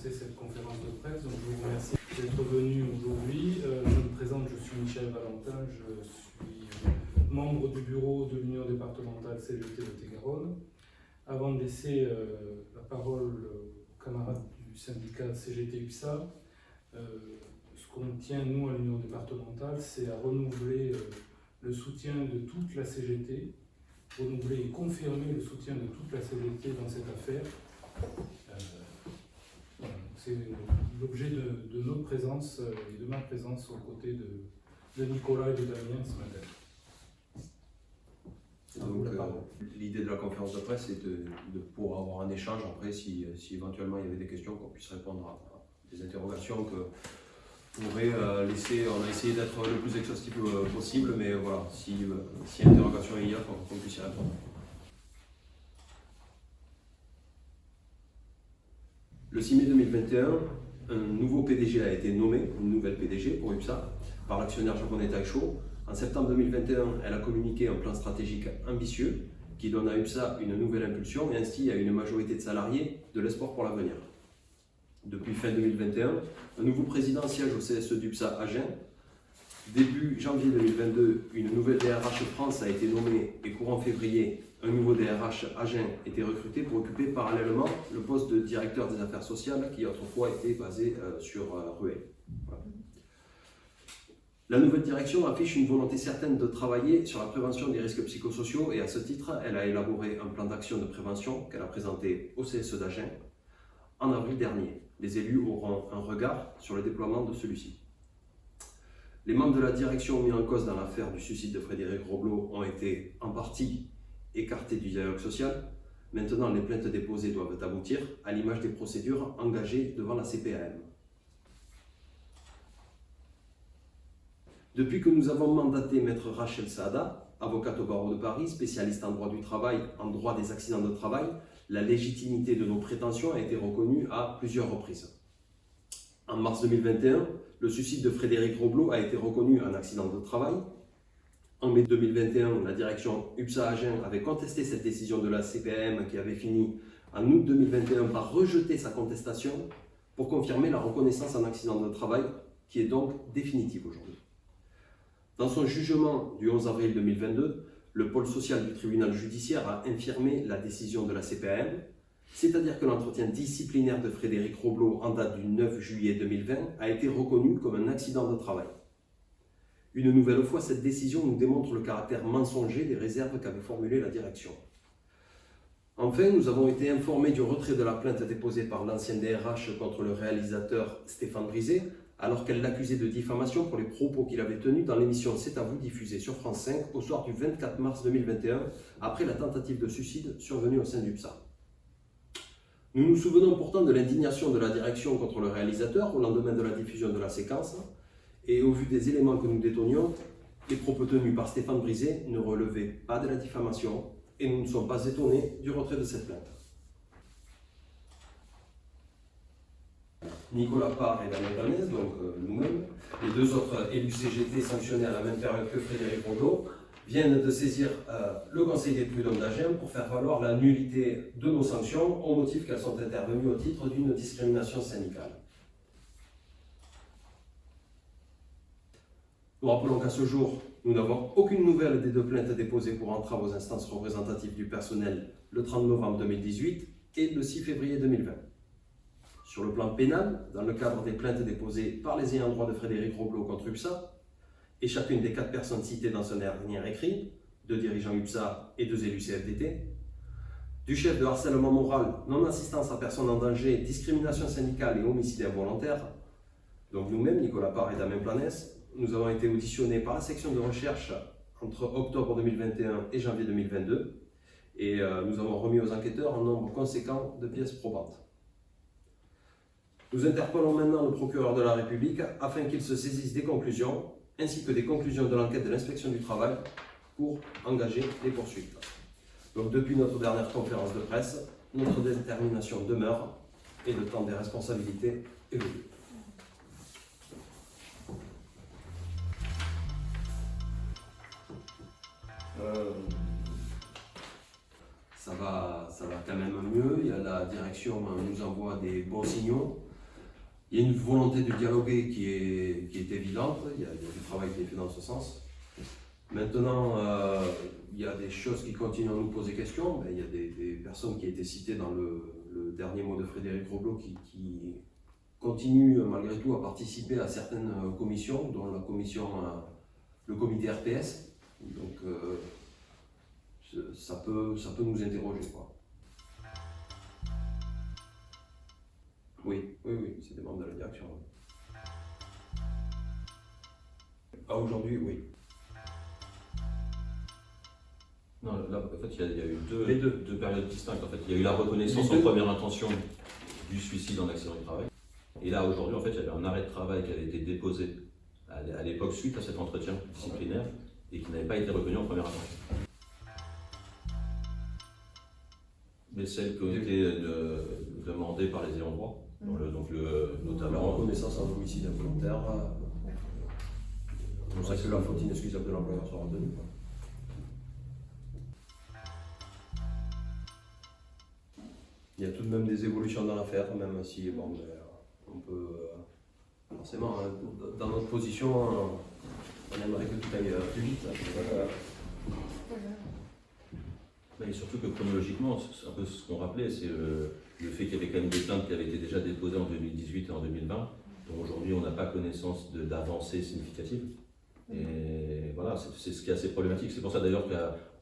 annoncer cette conférence de presse. Donc je vous remercie d'être venu aujourd'hui. Je me présente, je suis Michel Valentin, je suis membre du bureau de l'Union départementale CGT de Lot-et-Garonne. Avant de laisser la parole aux camarades du syndicat CGT UPSA, ce qu'on tient nous à l'Union départementale, c'est à renouveler le soutien de toute la CGT, renouveler et confirmer le soutien de toute la CGT dans cette affaire. Voilà, c'est l'objet de notre présence et de ma présence aux côtés de Nicolas et de Damien ce matin. Donc, l'idée de la conférence de presse, c'est de pouvoir avoir un échange après, si éventuellement il y avait des questions, qu'on puisse répondre à des interrogations que pourrait laisser. On a essayé d'être le plus exhaustif possible, mais voilà, si interrogation il y a, qu'on puisse y répondre. Le 6 mai 2021, un nouveau PDG a été nommé, une nouvelle PDG pour UPSA, par l'actionnaire japonais Taisho. En septembre 2021, elle a communiqué un plan stratégique ambitieux qui donne à UPSA une nouvelle impulsion et ainsi à une majorité de salariés de l'espoir pour l'avenir. Depuis fin 2021, un nouveau président siège au CSE d'UPSA Agen. Début janvier 2022, une nouvelle DRH France a été nommée et courant février, un nouveau DRH Agen était recruté pour occuper parallèlement le poste de directeur des affaires sociales qui autrefois était basé sur Rueil. Voilà. La nouvelle direction affiche une volonté certaine de travailler sur la prévention des risques psychosociaux et à ce titre, elle a élaboré un plan d'action de prévention qu'elle a présenté au CSE d'Agen en avril dernier. Les élus auront un regard sur le déploiement de celui-ci. Les membres de la direction mis en cause dans l'affaire du suicide de Frédéric Robleau ont été en partie écartés du dialogue social. Maintenant, les plaintes déposées doivent aboutir à l'image des procédures engagées devant la CPAM. Depuis que nous avons mandaté Maître Rachel Saada, avocate au barreau de Paris, spécialiste en droit du travail, en droit des accidents de travail, la légitimité de nos prétentions a été reconnue à plusieurs reprises. En mars 2021, le suicide de Frédéric Robleau a été reconnu un accident de travail. En mai 2021, la direction UPSA Agen avait contesté cette décision de la CPAM qui avait fini en août 2021 par rejeter sa contestation pour confirmer la reconnaissance en accident de travail qui est donc définitive aujourd'hui. Dans son jugement du 11 avril 2022, le pôle social du tribunal judiciaire a infirmé la décision de la CPAM, c'est-à-dire que l'entretien disciplinaire de Frédéric Robleau en date du 9 juillet 2020 a été reconnu comme un accident de travail. Une nouvelle fois, cette décision nous démontre le caractère mensonger des réserves qu'avait formulées la direction. Enfin, nous avons été informés du retrait de la plainte déposée par l'ancienne DRH contre le réalisateur Stéphane Brisé, alors qu'elle l'accusait de diffamation pour les propos qu'il avait tenus dans l'émission C'est à vous diffusée sur France 5 au soir du 24 mars 2021, après la tentative de suicide survenue au sein d'UPSA. Nous nous souvenons pourtant de l'indignation de la direction contre le réalisateur au lendemain de la diffusion de la séquence, et au vu des éléments que nous détenions, les propos tenus par Stéphane Brisé ne relevaient pas de la diffamation, et nous ne sommes pas étonnés du retrait de cette plainte. Nicolas Parr et Damien Planès, donc nous-mêmes, les deux autres élus CGT sanctionnés à la même période que Frédéric Robleau, viennent de saisir le Conseil des prud'hommes d'Agen pour faire valoir la nullité de nos sanctions au motif qu'elles sont intervenues au titre d'une discrimination syndicale. Nous rappelons qu'à ce jour, nous n'avons aucune nouvelle des deux plaintes déposées pour entrave aux instances représentatives du personnel le 30 novembre 2018 et le 6 février 2020. Sur le plan pénal, dans le cadre des plaintes déposées par les ayants droit de Frédéric Robleau contre UPSA, et chacune des 4 personnes citées dans ce dernier écrit, 2 dirigeants UPSA et 2 élus CFDT, du chef de harcèlement moral, non-assistance à personne en danger, discrimination syndicale et homicide involontaire, donc nous-mêmes, Nicolas Parr et Damien Planès, nous avons été auditionnés par la section de recherche entre octobre 2021 et janvier 2022, et nous avons remis aux enquêteurs un nombre conséquent de pièces probantes. Nous interpellons maintenant le procureur de la République afin qu'il se saisisse des conclusions ainsi que des conclusions de l'enquête de l'inspection du travail pour engager les poursuites. Donc depuis notre dernière conférence de presse, notre détermination demeure et le temps des responsabilités évolue. Ça va quand même mieux. La direction nous envoie des bons signaux. Il y a une volonté de dialoguer qui est évidente, il y a du travail qui est fait dans ce sens. Maintenant, il y a des choses qui continuent à nous poser question. Il y a des personnes qui ont été citées dans le dernier mot de Frédéric Roblot qui continuent malgré tout à participer à certaines commissions, dont la commission, le comité RPS. Donc ça peut nous interroger, quoi. Oui, c'est des membres de la direction. Ah, aujourd'hui, oui. Non, là, en fait, il y a eu Les deux. deux périodes distinctes. En fait, il y a eu la reconnaissance en première intention du suicide en accident du travail. Et là, aujourd'hui, en fait, il y avait un arrêt de travail qui avait été déposé à l'époque suite à cet entretien disciplinaire et qui n'avait pas été reconnu en première intention. Mais celles qui ont été demandées par les ayants droit, La notamment. reconnaissance en homicide involontaire, c'est vrai que la faute inexcusable de l'employeur sera retenue. Il y a tout de même des évolutions dans l'affaire, même si on peut forcément, dans notre position, on aimerait que tout aille plus vite. Et surtout que chronologiquement, c'est un peu ce qu'on rappelait, c'est le fait qu'il y avait quand même des plaintes qui avaient été déjà déposées en 2018 et en 2020, dont aujourd'hui on n'a pas connaissance d'avancées significatives. Et voilà, c'est ce qui est assez problématique. C'est pour ça d'ailleurs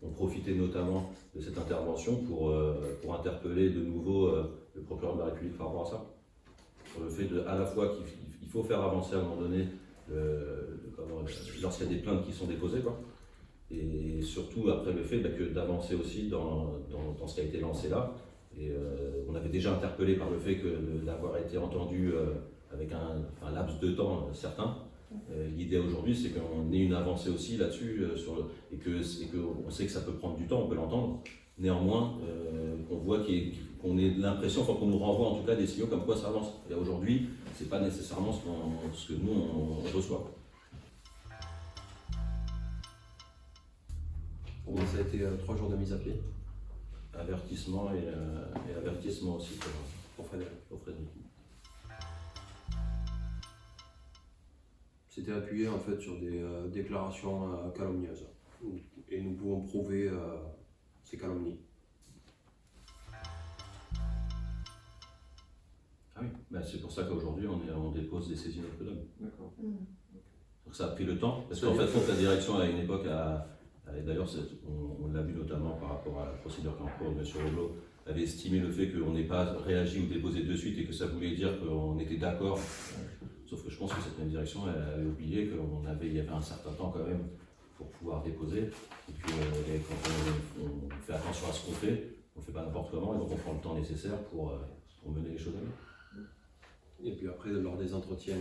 qu'on profitait notamment de cette intervention pour interpeller de nouveau le procureur de la République par rapport à ça. Sur le fait à la fois qu'il faut faire avancer à un moment donné lorsqu'il y a des plaintes qui sont déposées, quoi. Et surtout après le fait d'avancer aussi dans ce qui a été lancé là. Et on avait déjà interpellé par le fait d'avoir été entendu avec un laps de temps certain. L'idée aujourd'hui, c'est qu'on ait une avancée aussi là-dessus, et qu'on sait que ça peut prendre du temps, on peut l'entendre. Néanmoins, qu'on voit qu'on ait l'impression, enfin qu'on nous renvoie en tout cas des signaux comme quoi ça avance. Et aujourd'hui, c'est pas nécessairement ce que nous on reçoit. Pour moi, ça a été 3 jours de mise à pied. Avertissement et avertissement aussi Pour Frédéric. C'était appuyé en fait sur des déclarations calomnieuses. Et nous pouvons prouver ces calomnies. Ah oui, c'est pour ça qu'aujourd'hui on dépose des saisines au prud'homme. D'accord. Donc ça a pris le temps, parce qu'en fait la direction à une époque et d'ailleurs on l'a vu notamment par rapport à la procédure qui est en cours, M. Roblot avait estimé le fait qu'on n'ait pas réagi ou déposé de suite et que ça voulait dire qu'on était d'accord. Sauf que je pense que cette même direction elle avait oublié qu'il y avait un certain temps quand même pour pouvoir déposer. Et puis quand on fait attention à ce qu'on fait, on ne fait pas n'importe comment et donc on prend le temps nécessaire pour mener les choses à bien. Et puis après, lors des entretiens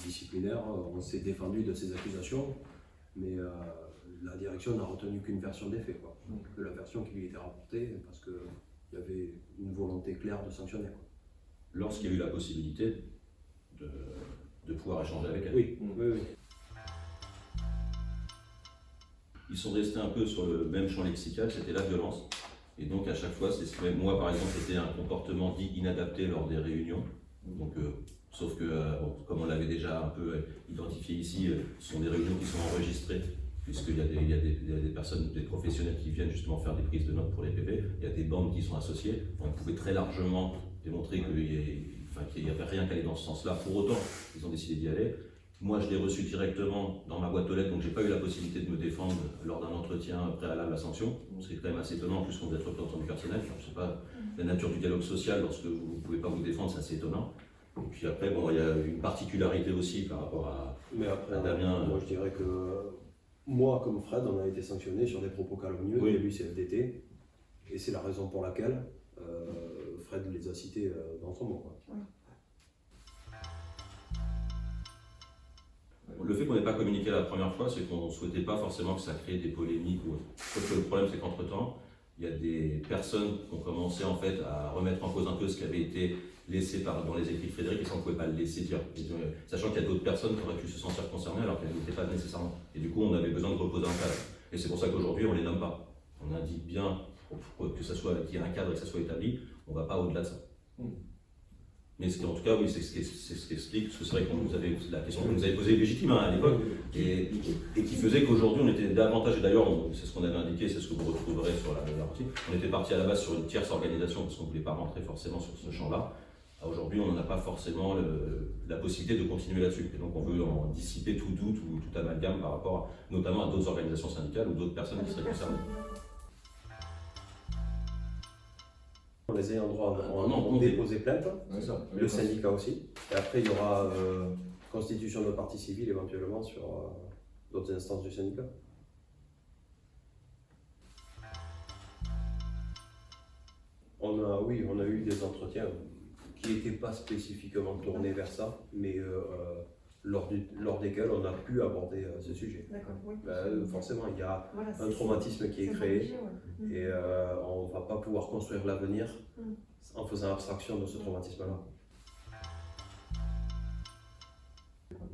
disciplinaires, on s'est défendu de ces accusations, mais la direction n'a retenu qu'une version des faits, quoi. Que la version qui lui était rapportée, parce qu'il y avait une volonté claire de sanctionner, quoi. Lorsqu'il y a eu la possibilité de pouvoir échanger avec elle. Oui. Ils sont restés un peu sur le même champ lexical, c'était la violence. Et donc à chaque fois, moi par exemple, c'était un comportement dit inadapté lors des réunions. Donc, sauf que, comme on l'avait déjà un peu identifié ici, ce sont des réunions qui sont enregistrées, puisqu'il y a des personnes, des professionnels qui viennent justement faire des prises de notes pour les PV. Il y a des bandes qui sont associées. On pouvait très largement démontrer qu'il n'y avait rien qu'à aller dans ce sens-là. Pour autant, ils ont décidé d'y aller. Moi, je l'ai reçu directement dans ma boîte aux lettres, donc je n'ai pas eu la possibilité de me défendre lors d'un entretien préalable à sanction. C'est quand même assez étonnant, en plus qu'on doit être représentant du personnel. Je ne sais pas la nature du dialogue social, lorsque vous ne pouvez pas vous défendre, c'est assez étonnant. Et puis après, il y a une particularité aussi par rapport à Damien. Moi, je dirais que moi, comme Fred, on a été sanctionné sur des propos calomnieux de l'UCFDT, et c'est la raison pour laquelle Fred les a cités dans son mot, quoi. Le fait qu'on n'ait pas communiqué la première fois, c'est qu'on ne souhaitait pas forcément que ça crée des polémiques ou autre. Sauf que le problème, c'est qu'entre-temps, il y a des personnes qui ont commencé en fait à remettre en cause un peu ce qui avait été laissé dans les écrits de Frédéric, et ça on ne pouvait pas le laisser dire. Sachant qu'il y a d'autres personnes qui auraient pu se sentir concernées alors qu'elles n'étaient pas nécessairement. Et du coup, on avait besoin de reposer un cadre. Et c'est pour ça qu'aujourd'hui, on ne les nomme pas. On indique bien, pour que ça soit, qu'il y ait un cadre et que ça soit établi, on ne va pas au-delà de ça. Mais en tout cas, oui, c'est ce qui explique, parce que c'est vrai que la question que vous nous avez posée est légitime à l'époque, et qui faisait qu'aujourd'hui on était davantage, et d'ailleurs c'est ce qu'on avait indiqué, c'est ce que vous retrouverez sur la partie, on était parti à la base sur une tierce organisation, parce qu'on ne voulait pas rentrer forcément sur ce champ-là. Aujourd'hui, on n'en a pas forcément la possibilité de continuer là-dessus, et donc on veut en dissiper tout doute ou tout amalgame par rapport notamment à d'autres organisations syndicales ou d'autres personnes qui seraient concernées. Les ayants droit non, ont déposé plainte, C'est ça. le syndicat aussi. Et après, il y aura constitution de partie civile éventuellement sur d'autres instances du syndicat. On a eu des entretiens qui n'étaient pas spécifiquement tournés vers ça, mais lors desquels on a pu aborder ce sujet. D'accord, oui. Forcément, il y a Voilà, un traumatisme qui est créé. obligé, ouais. Et on ne va pas pouvoir construire l'avenir en faisant abstraction de ce traumatisme-là.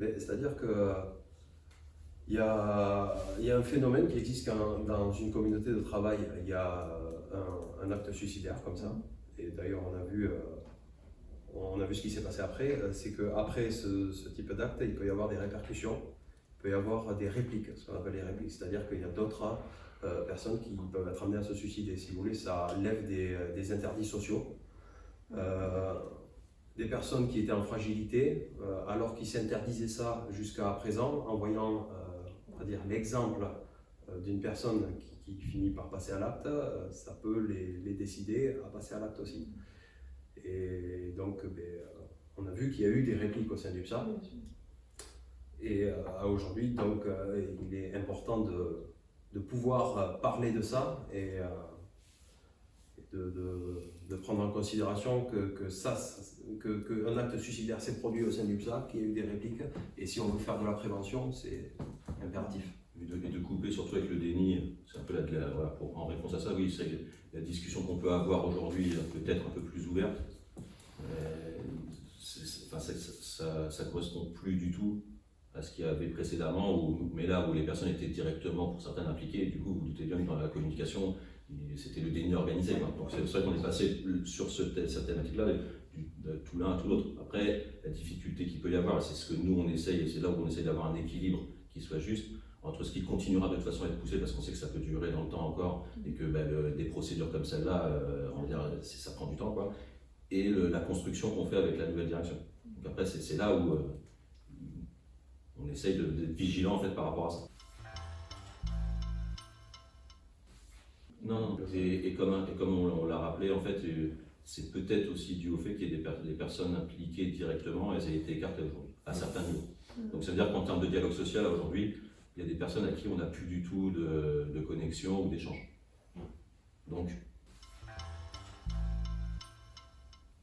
C'est-à-dire qu'il y a un phénomène qui existe quand dans une communauté de travail, il y a un acte suicidaire comme ça. Et d'ailleurs, on a vu ce qui s'est passé après. C'est qu'après ce type d'acte, il peut y avoir des répercussions, il peut y avoir des répliques, ce qu'on appelle les répliques. C'est-à-dire qu'il y a d'autres personnes qui peuvent être amenées à se suicider. Si vous voulez, ça lève des interdits sociaux. Des personnes qui étaient en fragilité, alors qu'ils s'interdisaient ça jusqu'à présent, en voyant on va dire, l'exemple d'une personne qui finit par passer à l'acte, ça peut les décider à passer à l'acte aussi. Et donc, on a vu qu'il y a eu des répliques au sein du PSA. Et aujourd'hui, donc, il est important de pouvoir parler de ça et de prendre en considération qu'un acte suicidaire s'est produit au sein du PSA, qu'il y a eu des répliques, et si on veut faire de la prévention, c'est impératif. Et de couper surtout avec le déni, c'est un peu voilà, en réponse à ça, oui, c'est la discussion qu'on peut avoir aujourd'hui, peut-être un peu plus ouverte, ça ne correspond plus du tout à ce qu'il y avait précédemment, mais là où les personnes étaient directement, pour certaines, impliquées, et du coup, vous doutez bien que dans la communication, c'était le déni organisé. Donc c'est vrai qu'on est passé sur cette thématique-là, de tout l'un à tout l'autre. Après, la difficulté qu'il peut y avoir, c'est ce que nous on essaye, et c'est là où on essaye d'avoir un équilibre qui soit juste, entre ce qui continuera de toute façon à être poussé, parce qu'on sait que ça peut durer dans le temps encore, et que des procédures comme celle-là, on va dire, ça prend du temps, quoi, et la construction qu'on fait avec la nouvelle direction. Donc après, c'est là où on essaye d'être vigilant en fait, par rapport à ça. Non, et comme on l'a rappelé, en fait, c'est peut-être aussi dû au fait qu'il y ait des personnes impliquées directement, elles aient été écartées aujourd'hui, à certains niveaux. Donc ça veut dire qu'en termes de dialogue social, aujourd'hui, il y a des personnes à qui on n'a plus du tout de connexion ou d'échange. Donc,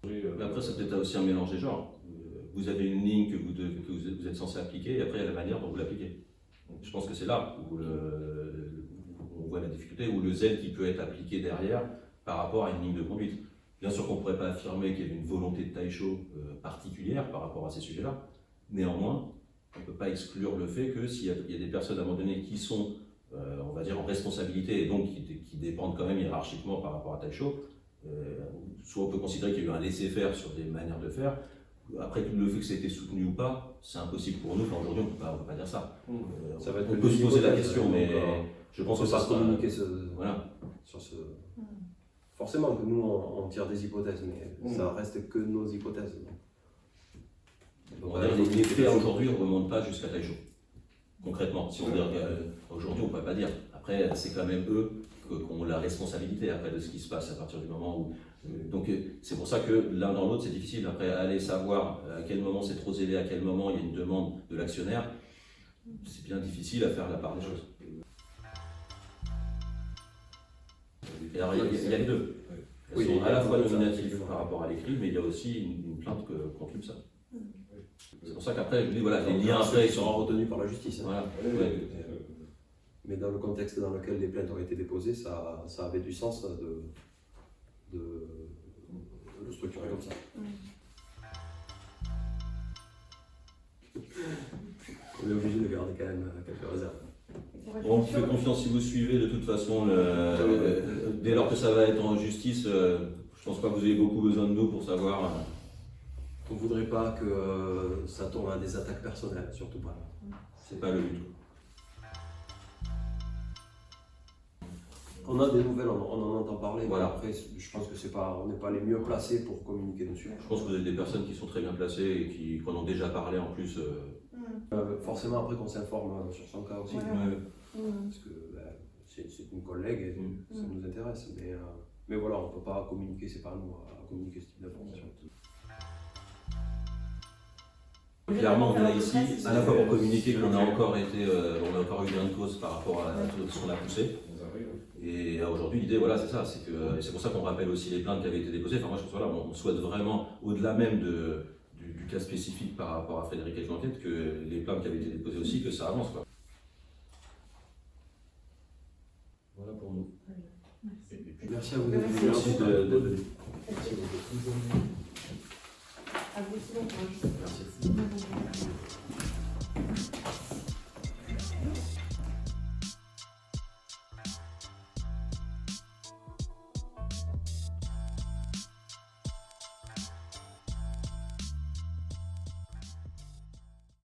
après, c'est peut-être aussi un mélange des genres. Vous avez une ligne que vous êtes censé appliquer, et après, il y a la manière dont vous l'appliquez. Je pense que c'est là où on voit la difficulté, ou le zèle qui peut être appliqué derrière par rapport à une ligne de conduite. Bien sûr qu'on ne pourrait pas affirmer qu'il y avait une volonté de Taisho particulière par rapport à ces sujets-là. Néanmoins, on ne peut pas exclure le fait que s'il y a des personnes à un moment donné qui sont, on va dire, en responsabilité et donc qui dépendent quand même hiérarchiquement par rapport à Taisho, soit on peut considérer qu'il y a eu un laisser-faire sur des manières de faire. Après, le fait que ça a été soutenu ou pas, c'est impossible pour nous. Enfin, aujourd'hui, on ne peut pas dire ça. Ça va être on peut se poser la question, mais je pense que ça ça sera sera... communiquer Voilà. sur ce... Forcément que nous, on tire des hypothèses, mais ça reste que nos hypothèses. On va dire les faits aujourd'hui ne remontent pas jusqu'à Taisho. Concrètement, si on dit aujourd'hui, on ne peut pas dire. Après, c'est quand même eux qui ont la responsabilité après de ce qui se passe à partir du moment où. Donc, c'est pour ça que l'un dans l'autre, c'est difficile. Après, aller savoir à quel moment c'est trop zélé, à quel moment il y a une demande de l'actionnaire, c'est bien difficile à faire la part des choses. Et alors, il y a les deux. Elles sont à la fois nominatives par rapport à l'écrit, mais il y a aussi une plainte contre ça. C'est pour ça qu'après, je vous dis, voilà, les liens après seront retenus par la justice. Voilà. Mais dans le contexte dans lequel les plaintes ont été déposées, ça avait du sens de le structurer comme ça. On est obligé de garder quand même quelques réserves. On vous fait confiance si vous suivez, de toute façon, dès lors que ça va être en justice, je pense pas que vous ayez beaucoup besoin de nous pour savoir On ne voudrait pas que ça tourne à des attaques personnelles, surtout pas. C'est pas le but. On a des nouvelles, on en entend parler. Voilà. Après, je pense que on n'est pas les mieux placés pour communiquer dessus. Je pense que vous êtes des personnes qui sont très bien placées et qui en ont déjà parlé en plus. Forcément, après qu'on s'informe sur son cas aussi. Voilà. Parce que c'est une collègue et ça nous intéresse. Mais voilà, on ne peut pas communiquer, c'est pas à nous à communiquer ce type d'information. Clairement, on est ici à la fois pour communiquer qu'on a encore eu gain de cause par rapport à tout ce qu'on a poussé. Et aujourd'hui, l'idée, voilà, c'est ça, et c'est pour ça qu'on rappelle aussi les plaintes qui avaient été déposées. Enfin, moi, je pense voilà, on souhaite vraiment, au-delà même du cas spécifique par rapport à Frédéric et l'enquête, que les plaintes qui avaient été déposées aussi, que ça avance, quoi. Voilà pour nous. Merci à vous d'être venus. Merci de venir. Merci beaucoup. À vous aussi, bon courage. Merci.